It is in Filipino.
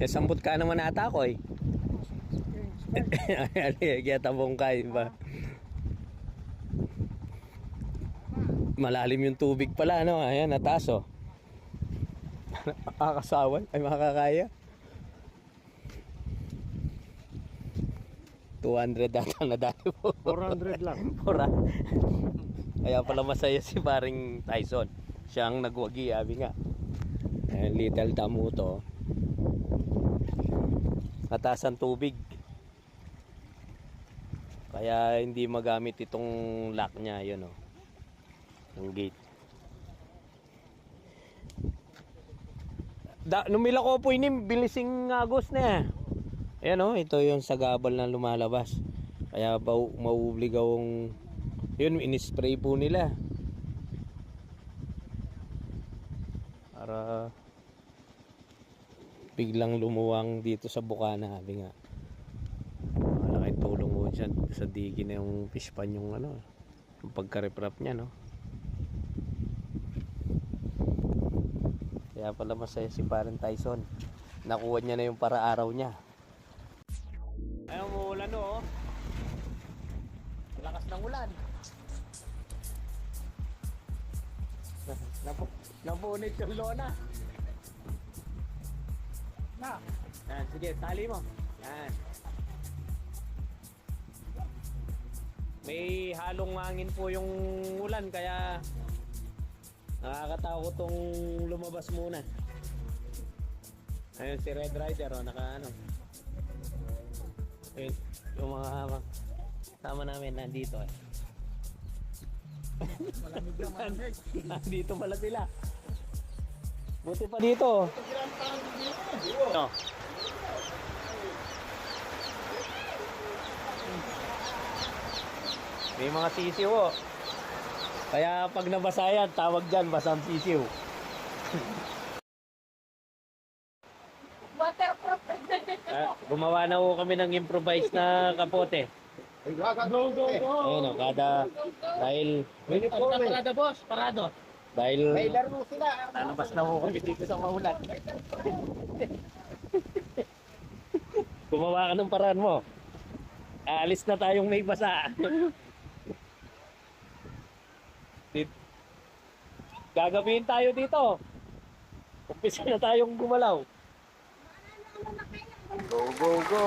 Eh, sambot ka naman ata ako eh. Kaya tabong ka, ba? Malalim yung tubig pala, no? Ayan, nataas, oh. Akasawan, ay makakaya. 200 data na dati po. 400 lang. 400. Kaya pala masaya si paring Tyson. Siya ang nagwagi, sabi nga. Ayan, little damo to. Mataas ang tubig. Kaya hindi magamit itong lock niya, yun oh. Yung gate. Numila ko po inim, bilising agos na. Ayan oh, ito yung sagabal na lumalabas. Kaya mauubligawang yun, in-spray po nila. Para biglang lumuwang dito sa bukana, sabi nga. Malaking tulong ko dyan sa digi na yung fish pan yung ano, yung pagka-reprap niya, no. Kaya pala masaya si Parang Tyson. Nakuha niya na yung para-araw niya. Ayun, umuulan no, oh. Lakas ng ulan. Napunit yung lona. Na. Yan, sige, tali mo. Yan. May halong hangin po yung ulan kaya nakakatakot tong lumabas muna. Ayun si Red Rider, oh, naka ano. Ayun, yung mga tama namin nandito eh. Malamig naman. Dito pala sila. Buti pa dito. No. May mga sisiw oh. Kaya pag nabasa yan, tawag dyan, basang sisiw. Waterproof. Gumawa na ho kami ng improvised na kapote. Go, go, go. Ayun o, kada dahil Parada, boss. Parado. dahil May laro sila. nalabas na ho kami dito sa maulan. Gumawa ka ng paraan mo. Aalis na tayong may basa. Gagabihin tayo dito. Umpisa na tayong gumalaw. Go, go, go.